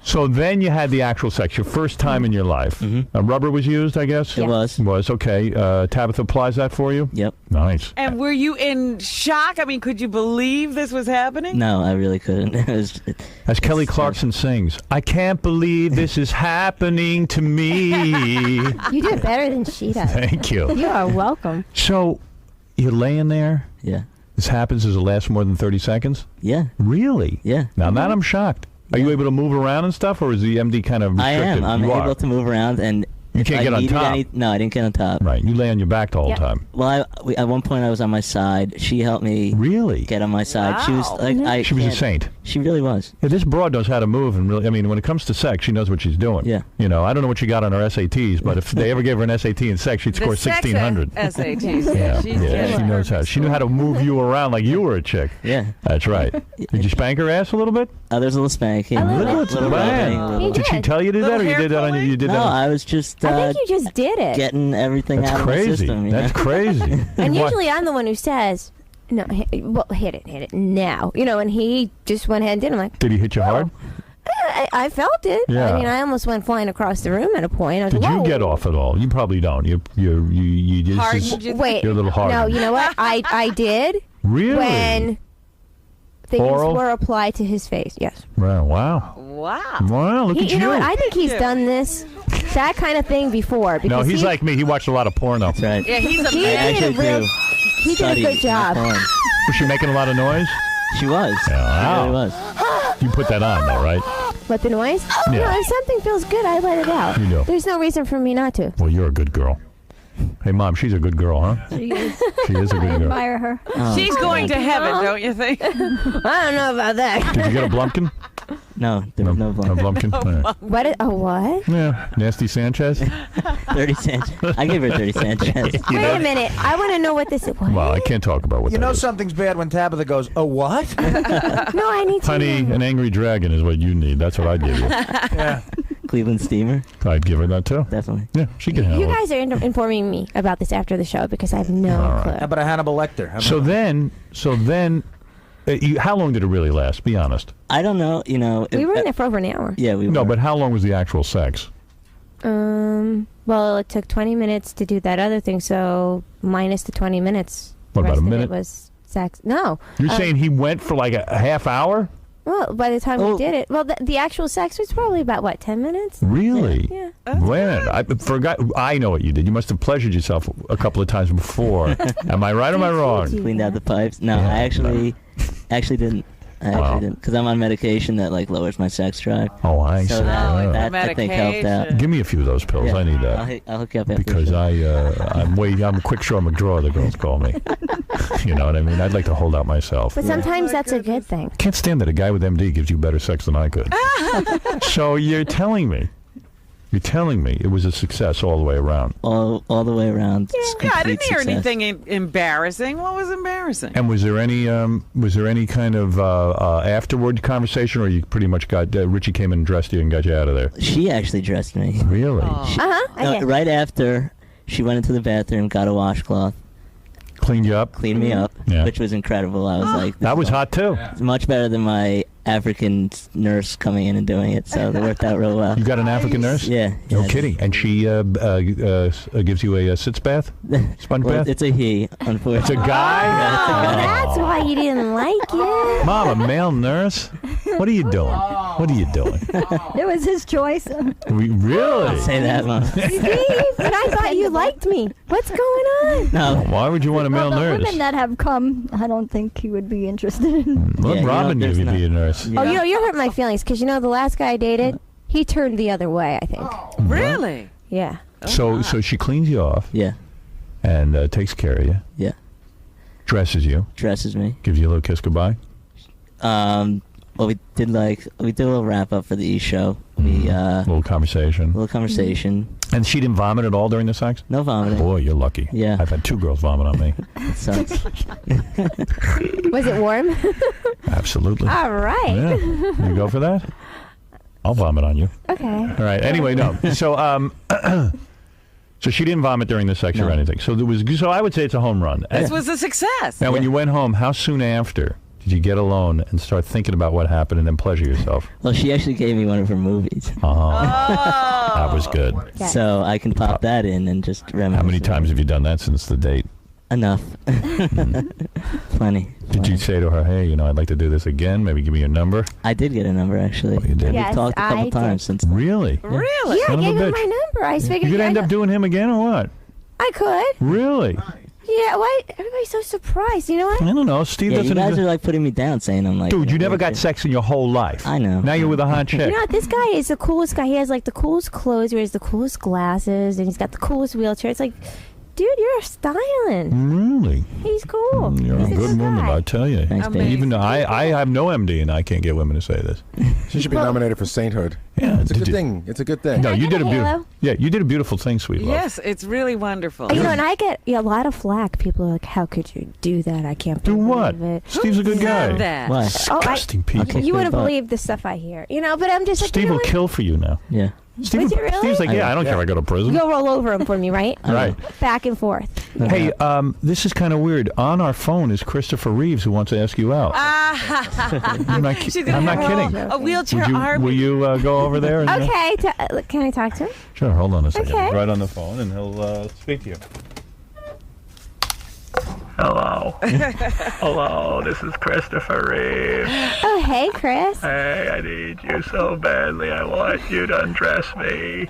A: So then you had the actual sex, your first time in your life. Rubber was used, I guess?
D: It was.
A: It was, okay. Tabitha applies that for you?
D: Yep.
A: Nice.
G: And were you in shock? I mean, could you believe this was happening?
D: No, I really couldn't.
A: As Kelly Clarkson sings, I can't believe this is happening to me.
J: You do it better than she does.
A: Thank you.
J: You are welcome.
A: So you're laying there?
D: Yeah.
A: This happens. Does it last more than 30 seconds?
D: Yeah.
A: Really?
D: Yeah.
A: Now that I'm shocked. Are you able to move around and stuff, or is the MD kind of restricted?
D: I am. I'm able to move around, and
A: you can't get on top.
D: No, I didn't get on top.
A: Right. You lay on your back the whole time.
D: Well, at one point I was on my side. She helped me.
A: Really?
D: Get on my side.
G: Wow.
D: She was like,
A: She was a saint.
D: She really was.
A: Yeah, this broad knows how to move, and really, I mean, when it comes to sex, she knows what she's doing.
D: Yeah.
A: You know, I don't know what she got on her SATs, but if they ever gave her an SAT in sex, she'd score 1,600.
G: SATs.
A: Yeah,
G: She's
A: she knows how. She knew how to move you around like you were a chick.
D: Yeah.
A: That's right. Did you spank her ass a little bit?
D: There's a little spanking.
J: little
A: Man. Did she tell you to do that, or you did that on your? You did
D: No,
A: that.
D: I was just.
J: I think you just did it.
D: Getting everything
A: That's
D: out
A: crazy.
D: of my system. You
A: That's
D: know?
A: crazy.
J: And
A: What?
J: usually I'm the one who says, no, hit it now. You know, and he just went ahead and did it. I'm like,
A: Did he hit you hard?
J: I felt it.
A: Yeah.
J: I mean, I almost went flying across the room at a point. I was
A: Did
J: like,
A: you
J: whoa.
A: get off at all? You probably don't. You just.
G: Hardened you?
J: Wait.
A: You're a little hard.
J: No, you know what? I did.
A: Really?
J: When things
A: Oral?
J: were applied to his face. Yes.
A: Wow. Wow.
G: Wow.
A: Wow. Look at
J: You know what? I think he's
G: Yeah.
J: done that kind of thing before.
A: No,
J: Because
A: he's like me. He watched a lot of porno.
D: That's right.
G: Yeah, he's a
J: He
D: I
J: did
D: actually
J: a real.
D: do.
J: He did a
D: Study
J: good job.
D: porn.
A: Was she making a lot of noise?
D: She was.
A: Yeah,
D: She really
A: wow.
D: was.
A: You put that on, though, right?
J: What, the noise?
A: Yeah.
J: No, if something feels good, I let it out.
A: You do.
J: There's no reason for me not to.
A: Well, you're a good girl. Hey, Mom, she's a good girl, huh?
B: She is.
A: She is a
B: I
A: good girl.
B: admire her.
G: She's going to heaven, don't you think?
J: I don't know about that.
A: Did you get a Blumpkin?
D: No, there was no
A: No
D: blood.
A: Blumpkin? Yeah.
J: What?
A: Yeah. Nasty Sanchez?
D: 30 cents. I gave her 30 cents.
J: Wait a minute. I want to know what this is. What?
A: Well, I can't talk about what
I: You
A: that
I: know
A: is.
I: something's bad when Tabitha goes, "Oh, what?"
J: No, I need to
A: Honey,
J: know.
A: an angry dragon is what you need. That's what I'd give you.
I: Yeah.
D: Cleveland Steamer.
A: I'd give her that, too.
D: Definitely.
A: Yeah, she can
J: You
A: handle it.
J: guys are informing me about this after the show because I have no
A: All
J: clue.
I: How about a Hannibal Lecter? How about
A: So then, how long did it really last? Be honest.
D: I don't know. You know.
J: We were in there for over an hour.
D: Yeah, we were.
A: No, but how long was the actual sex?
J: Well, it took 20 minutes to do that other thing, so minus the 20 minutes.
A: What,
J: the
A: about
J: rest
A: a
J: of
A: minute?
J: It was sex. No.
A: You're saying he went for like a half hour?
J: Well, by the time we did it, well, the actual sex was probably about, what, 10 minutes?
A: Really?
J: Yeah.
A: Man, I forgot. I know what you did. You must have pleasured yourself a couple of times before. Am I right or am I wrong?
D: Cleaned out the pipes. No, I actually didn't. I actually didn't, because I'm on medication that like lowers my sex drive.
A: Oh, I see.
D: So that,
A: Yeah.
D: that I think helped out.
A: Give me a few of those pills.
D: Yeah.
A: I need that.
D: I'll hook you up after
A: Because
D: the show.
A: I'm Quick Straw McDraw, the girls call me. You know what I mean? I'd like to hold out myself.
J: But sometimes that's a good thing.
A: Can't stand that a guy with MD gives you better sex than I could. So you're telling me it was a success all the way around.
D: All the way around. It's
G: Yeah, I
D: complete
G: didn't hear
D: success.
G: anything embarrassing. What was embarrassing?
A: And was there any kind of afterward conversation, or you pretty much got Richie came in and dressed you and got you out of there?
D: She actually dressed me.
A: Really?
J: I did.
D: Right after she went into the bathroom, got a washcloth,
A: Cleaned you up?
D: cleaned me up,
A: Yeah.
D: which was incredible. I was like,
A: That was hot too.
D: it's much better than my African nurse coming in and doing it, so it worked out real well.
A: You got an African nurse?
D: Yeah.
A: No
D: yeah.
A: kidding. And she gives you a sitz bath? Sponge
D: Well,
A: bath?
D: it's a he, unfortunately.
A: It's a guy?
D: Yeah, it's a guy.
J: That's why you didn't like it.
A: Mom, a male nurse? What are you doing? What are you doing?
B: It was his choice.
A: Really?
D: Say that, Mom.
J: Steve, but I thought you liked me. What's going on?
D: No.
A: Why would you want a male
B: Well, the
A: nurse?
B: women that have come, I don't think he would be interested in.
A: Let
D: Yeah, you
A: Robin
D: know,
A: give you
D: there's
A: be a nurse.
D: Yeah.
J: Oh, you hurt my feelings because, the last guy I dated, he turned the other way, I think.
G: Really?
J: Yeah.
A: So she cleans you off.
D: Yeah.
A: and takes care of you.
D: Yeah.
A: Dresses you.
D: Dresses me.
A: Gives you a little kiss goodbye.
D: Well, we did a little wrap up for the E show. We
A: little conversation.
D: And
A: she didn't vomit at all during the sex?
D: No vomiting.
A: Boy, you're lucky.
D: Yeah.
A: I've had 2 girls vomit on me.
D: It sucks.
J: Was it warm?
A: Absolutely.
J: All right.
A: Yeah. You go for that? I'll vomit on you.
J: Okay.
A: All right. Anyway, no. So, so she didn't vomit during the sex or anything. So So I would say it's a home run.
G: This was a success.
A: Now, when you went home, how soon after did you get alone and start thinking about what happened and then pleasure yourself?
D: Well, she actually gave me one of her movies.
A: That was good.
J: Yes.
D: So I can pop that in and just reminisce.
A: How many times have you done that since the date?
D: Enough. Plenty.
A: Did you say to her, hey, I'd like to do this again? Maybe give me your number?
D: I did get a number, actually.
A: Oh, you did?
J: Yes,
D: We've talked a couple
J: I
D: times
J: did.
D: since then.
A: Really?
G: Really?
J: Yeah, I
A: Son of a
J: gave him
A: bitch.
J: my number. I figured
A: You could end up doing him again or what?
J: I could.
A: Really?
J: Yeah, why? Everybody's so surprised. You know what?
A: I don't know. Steve
D: Yeah,
A: doesn't...
D: you guys are like putting me down, saying I'm like...
A: Dude, you never got sex in your whole life.
D: I know.
A: Now you're with a hot chick.
J: You know what? This guy is the coolest guy. He has like the coolest clothes. He wears the coolest glasses, and he's got the coolest wheelchair. It's like, dude, you're styling.
A: Really?
J: He's cool.
A: You're
J: He's
A: a good woman,
J: guy.
A: I tell you.
D: Thanks, baby.
A: Even though I have no MD and I can't get women to say this.
K: She should be nominated for sainthood.
A: Yeah,
K: It's a good thing. It's a good thing.
A: No, you did a
J: Halo?
A: beautiful. Yeah, you did a beautiful thing, sweet love.
G: Yes, it's really wonderful.
J: You know, and I get a lot of flack. People are like, "How could you do that? I can't
A: Do
J: believe
A: what?
J: it."
A: Steve's a good guy.
G: That.
D: Why?
A: Disgusting people.
J: You wouldn't believe the stuff I hear. But I'm just like,
A: Steve
J: you know
A: will
J: what?
A: kill for you now.
D: Yeah.
A: Steve,
J: Would you really?
A: Steve's like, I don't care if I go to prison.
J: Go roll over him for me, right?
A: Right.
J: Back and forth.
A: Hey, this is kind of weird. On our phone is Christopher Reeves, who wants to ask you out. I'm not,
G: She's gonna
A: I'm not
G: have
A: kidding.
G: A wheelchair
A: Will
G: army.
A: you go over there? And,
J: Okay. Can I talk to him?
A: Sure, hold on a second.
J: Okay.
A: Right on the phone, and he'll speak to you. Hello. Hello, this is Christopher Reeves.
J: Oh, hey, Chris.
A: Hey, I need you so badly. I want you to undress me,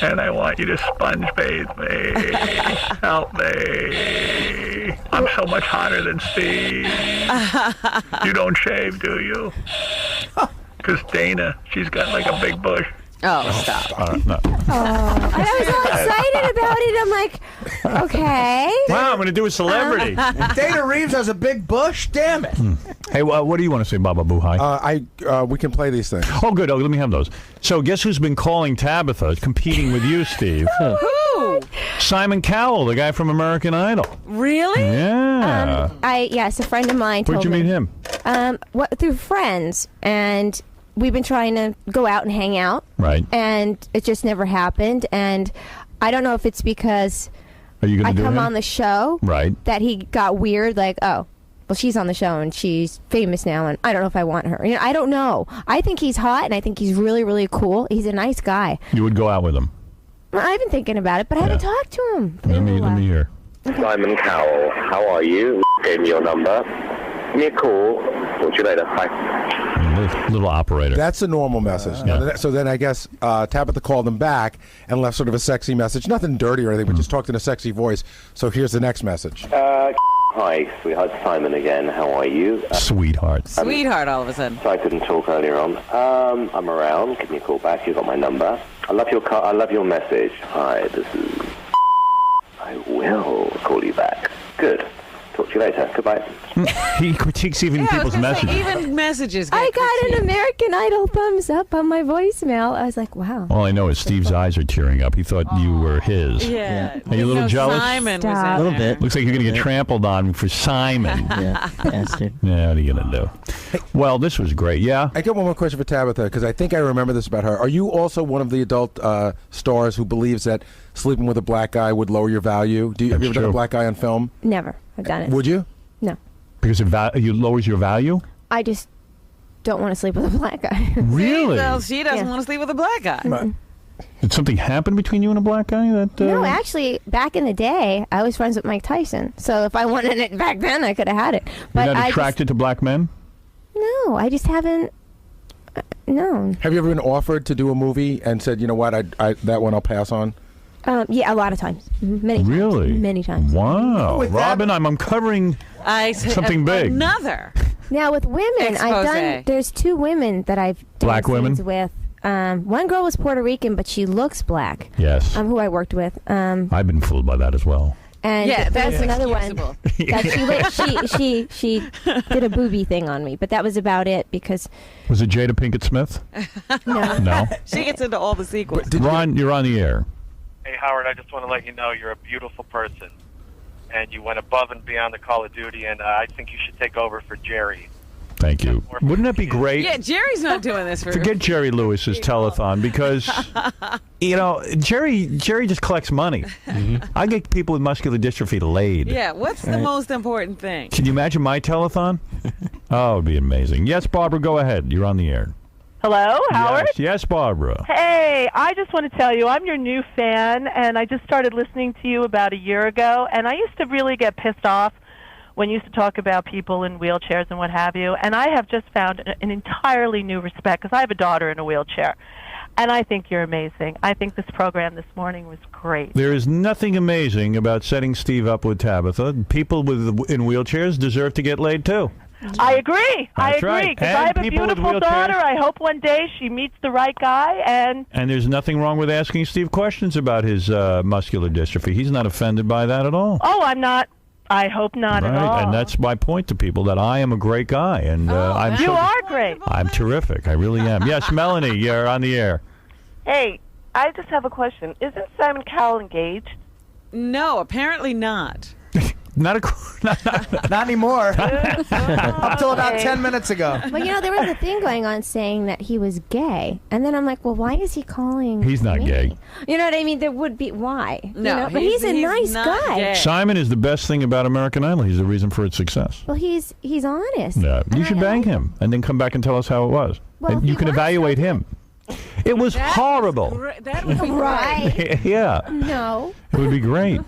A: and I want you to sponge bathe me. Help me. I'm so much hotter than Steve. You don't shave, do you? Because Dana, she's got like a big bush.
G: Oh, stop.
A: No.
J: And I was all excited about it. I'm like, okay.
A: Wow, I'm going to do a celebrity.
I: Dana Reeves has a big bush. Damn it.
A: Hey, what do you want to say, Baba Boohai?
K: We can play these things.
A: Oh, good. Oh, let me have those. So, guess who's been calling Tabitha, competing with you, Steve?
G: Who?
A: Simon Cowell, the guy from American Idol.
G: Really?
A: Yeah.
J: Yes, a friend of mine told
A: Where'd you
J: me.
A: meet him?
J: Through friends, and we've been trying to go out and hang out.
A: Right.
J: And it just never happened. And I don't know if it's because
A: Are you
J: I
A: going to do
J: come
A: him?
J: on the show
A: Right.
J: that he got weird, like, oh, well, she's on the show and she's famous now, and I don't know if I want her. I don't know. I think he's hot, and I think he's really, really cool. He's a nice guy.
A: You would go out with him.
J: Well, I've been thinking about it, but I haven't talked to him.
A: Let me hear.
L: Simon Cowell, how are you? Gave me your number. Give me a call. Talk to you later. Bye.
A: Little operator.
K: That's a normal message. So then I guess Tabitha called him back and left sort of a sexy message. Nothing dirty or anything, but just talked in a sexy voice. So here's the next message.
L: Hi, sweetheart. Simon again. How are you?
A: Sweetheart.
G: Sweetheart, all of a sudden.
L: So I couldn't talk earlier on. I'm around. Give me a call back. You got my number. I love your I love your message. Hi, this is... I will call you back. Good. Talk to you later. Goodbye.
A: He critiques even people's messages.
G: Even messages.
J: I got an American Idol thumbs up on my voicemail. I was like, wow.
A: All I know is Steve's eyes are tearing up. He thought you were his.
G: Yeah.
A: Are you a little jealous?
G: Simon was
J: Stop.
G: in
D: A little
G: there.
D: bit.
A: Looks like you're going to get trampled on for Simon.
D: Yeah, bastard.
A: Yeah, what are you going to do? Well, this was great. Yeah?
K: I got one more question for Tabitha, because I think I remember this about her. Are you also one of the adult stars who believes that sleeping with a black guy would lower your value? Have you ever done a black guy on film?
J: Never. I've done it.
K: Would you?
J: No.
A: Because it lowers your value?
J: I just don't want to sleep with a black guy.
A: Really?
G: Well, she doesn't
J: Yeah.
G: want to sleep with a black guy.
A: Did something happen between you and a black guy?
J: No, actually, back in the day, I was friends with Mike Tyson. So if I wanted it back then, I could have had it. But
A: You're not
J: I
A: attracted to black men?
J: no, I just haven't. No.
K: Have you ever been offered to do a movie and said, you know what, I that one I'll pass on?
J: Yeah, a lot of times. Many times.
A: Really?
J: Many times.
A: Wow.
K: With that-
A: Robin, I'm uncovering something big.
G: Another.
J: Now with women,
G: Expose.
J: there's 2 women that I've done
A: Black women?
J: scenes with. One girl was Puerto Rican, but she looks black.
A: Yes.
J: Who I worked with.
A: I've been fooled by that as well.
J: And
G: Yeah,
J: that was
G: that's
J: another
G: excusable.
J: one. That she did a booby thing on me, but that was about it because.
A: Was it Jada Pinkett Smith?
J: No.
A: No.
G: She gets into all the sequels.
A: Ron, you're on the air.
M: Hey, Howard, I just want to let you know you're a beautiful person. And you went above and beyond the Call of Duty, and I think you should take over for Jerry.
A: Thank you. Wouldn't that be great?
G: Yeah, Jerry's not doing this for
A: Forget Jerry Lewis's telethon because, Jerry just collects money. I get people with muscular dystrophy laid.
G: Yeah, what's the most important thing?
A: Can you imagine my telethon? Oh, it would be amazing. Yes, Barbara, go ahead. You're on the air.
N: Hello, Howard?
A: Yes, Barbara.
N: Hey, I just want to tell you, I'm your new fan, and I just started listening to you about a year ago, and I used to really get pissed off when you used to talk about people in wheelchairs and what have you, and I have just found an entirely new respect, because I have a daughter in a wheelchair, and I think you're amazing. I think this program this morning was great.
A: There is nothing amazing about setting Steve up with Tabitha. People in wheelchairs deserve to get laid, too.
N: I agree.
A: That's
N: I
A: right.
N: agree, because
A: And
N: I have a
A: people with
N: beautiful daughter.
A: wheelchairs.
N: I hope one day she meets the right guy, and
A: there's nothing wrong with asking Steve questions about his muscular dystrophy. He's not offended by that at all.
N: oh, I'm not. I hope not at all.
A: And that's my point to people, that I am a great guy. And I'm
N: you are great.
A: I'm terrific. I really am. Yes, Melanie, you're on the air.
O: Hey, I just have a question. Isn't Simon Cowell engaged?
G: No, apparently not.
A: Not
I: anymore. Up till about 10 minutes ago.
J: Well, there was a thing going on saying that he was gay, and then I'm like, well, why is he calling?
A: He's not
J: me?
A: gay.
J: You know what I mean? There would be why.
G: No,
J: but he's a nice guy.
A: Simon is the best thing about American Idol. He's the reason for its success.
J: Well, he's honest.
A: Yeah, you should bang him and then come back and tell us how it was.
J: Well,
A: and
J: if
A: you
J: he
A: can
J: wants
A: evaluate him. It was horrible.
G: That would be
J: right.
A: Yeah.
J: No.
A: It would be great.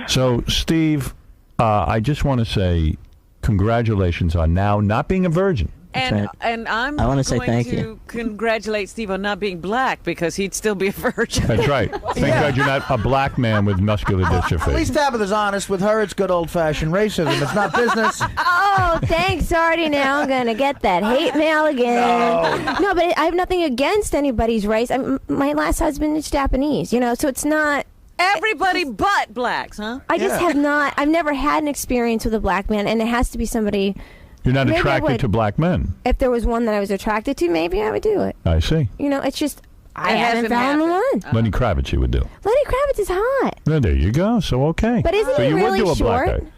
A: So, Steve, I just want to say congratulations on now not being a virgin.
G: And I'm
P: I wanna say
G: going
P: thank
G: to
P: you.
G: congratulate Steve on not being black, because he'd still be a virgin.
A: That's right. Thank God you're not a black man with muscular
I: At
A: dystrophy.
I: least Tabitha's honest. With her, it's good old-fashioned racism. It's not business.
J: Oh, thanks, Artie. Now I'm gonna get that hate mail again. No, but I have nothing against anybody's race. My last husband is Japanese. So it's not.
G: Everybody but blacks, huh?
J: I just have not. I've never had an experience with a black man, and it has to be somebody.
A: You're not
J: Maybe I
A: attracted
J: would.
A: to black men.
J: If there was one that I was attracted to, maybe I would do it.
A: I see.
J: It's just I
G: It
J: haven't
G: hasn't
J: found the one.
A: Lenny Kravitz you would do.
J: Lenny Kravitz is hot.
A: Well, there you go. So, okay.
J: But isn't
A: so
J: he
A: you
J: really
A: would do a black
J: short?
A: guy.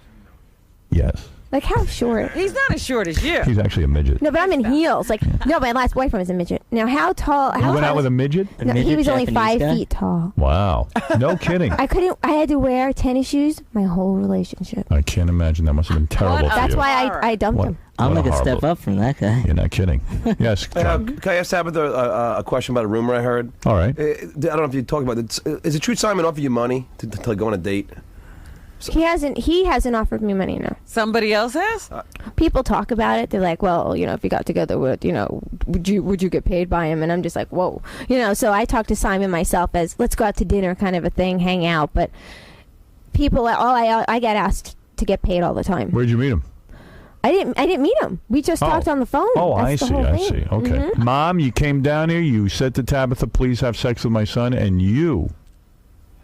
A: Yes.
J: Like how short?
G: He's not as short as you.
A: He's actually a midget.
J: No, but I'm in heels. No, my last boyfriend was a midget. Now, how tall?
A: You went out with a midget?
J: No, he was only 5 feet tall.
A: Wow. No kidding.
J: I had to wear tennis shoes my whole relationship.
A: I can't imagine. That must have been terrible for
J: That's
A: you.
J: why I dumped him.
P: I'm
A: What
P: like
A: a
P: a step
A: horrible-
P: up from that guy.
A: You're not kidding. Yes.
Q: Can I ask Tabitha a question about a rumor I heard?
A: All right.
Q: I don't know if you talked about it. Is it true Simon offered you money to go on a date?
J: He hasn't offered me money, no.
G: Somebody else has?
J: People talk about it. They're like, well, if you got together with, would you get paid by him? And I'm just like, whoa. So I talked to Simon myself as, let's go out to dinner kind of a thing, hang out. But people, I get asked to get paid all the time.
A: Where'd you meet him?
J: I didn't meet him. We just talked on the phone.
A: Oh,
J: That's
A: I
J: the
A: see.
J: whole
A: I
J: thing.
A: see. Okay.
J: Mhm.
A: Mom, you came down here. You said to Tabitha, please have sex with my son. And you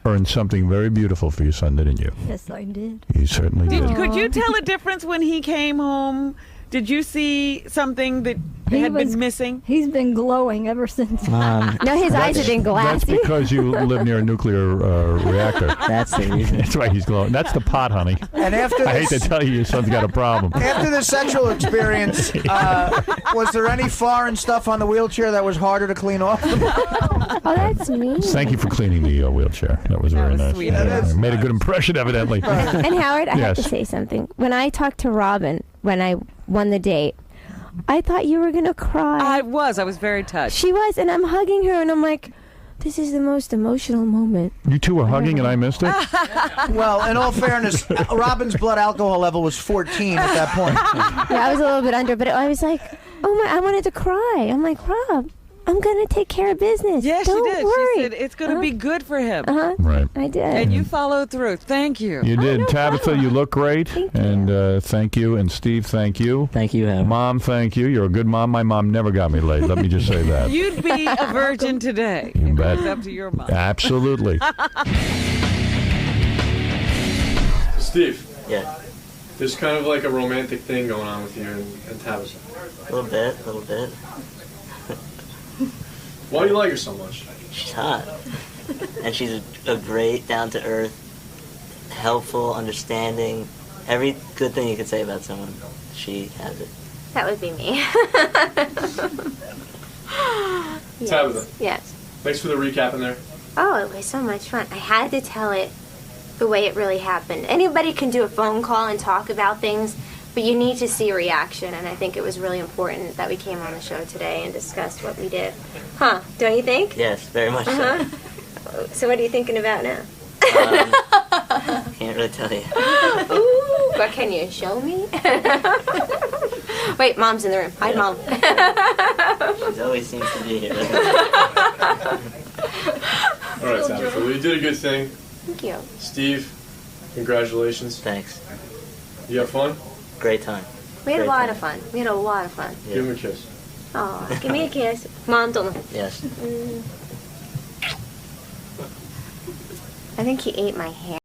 A: earned something very beautiful for your son, didn't you?
B: Yes, I did.
A: You certainly did.
G: Could you tell a difference when he came home? Did you see something that had been missing?
B: He's been glowing ever since.
J: No, his eyes have been
A: That's
J: glassy.
A: because you live near a nuclear reactor.
P: That's the reason.
A: That's why he's glowing. That's the pot, honey.
I: And after
A: I hate
I: this-
A: to tell you, your son's got a problem.
I: After the sexual experience, was there any foreign stuff on the wheelchair that was harder to clean off?
J: Oh, that's me.
A: Thank you for cleaning the wheelchair. That was very nice.
J: sweet.
A: Yeah, made a good impression, evidently.
J: And Howard, I have to
A: Yes.
J: say something. When I talked to Robin, when I won the date, I thought you were going to cry.
G: I was very touched.
J: She was, and I'm hugging her, and I'm like, this is the most emotional moment.
A: You two were hugging and I missed it?
I: Well, in all fairness, Robin's blood alcohol level was 14 at that point.
J: Yeah, I was a little bit under, but I was like, oh my, I wanted to cry. I'm like, Rob, I'm going to take care of business.
G: Yeah,
J: Don't
G: she did.
J: worry.
G: She said it's going to be good for him.
A: Right.
J: I did.
G: And you followed through. Thank you.
A: You did. Tabitha, you look great. And thank you. And Steve, thank you.
P: Thank you, Howard.
A: Mom, thank you. You're a good mom. My mom never got me laid. Let me just say that.
G: You'd be a virgin today.
A: You bet.
G: It's up to your mom.
A: Absolutely.
F: Steve.
D: Yeah.
F: There's kind of like a romantic thing going on with you and Tabitha.
D: A little bit.
F: Why do you like her so much?
D: She's hot. And she's a great, down-to-earth, helpful, understanding, every good thing you could say about someone, she has it.
C: That would be me. Yes.
F: Tabitha.
C: Yes.
F: Thanks for the recap in there.
C: Oh, it was so much fun. I had to tell it the way it really happened. Anybody can do a phone call and talk about things, but you need to see a reaction, and I think it was really important that we came on the show today and discussed what we did. Huh, don't you think?
D: Yes, very much
C: so. So what are you thinking about now?
D: Can't really tell you.
C: Ooh, but can you show me? Wait, Mom's in the room. Hi, Mom.
D: She always seems to be here.
F: All right, Tabitha. Well, you did a good thing.
C: Thank you.
F: Steve, congratulations.
D: Thanks.
F: You have fun?
D: Great time.
C: We had
D: Great
C: a lot
D: time.
C: of fun. We had a lot of fun.
F: Give him a kiss.
C: Oh, give me a kiss. Mom, don't.
D: Yes.
C: I think he ate my hair.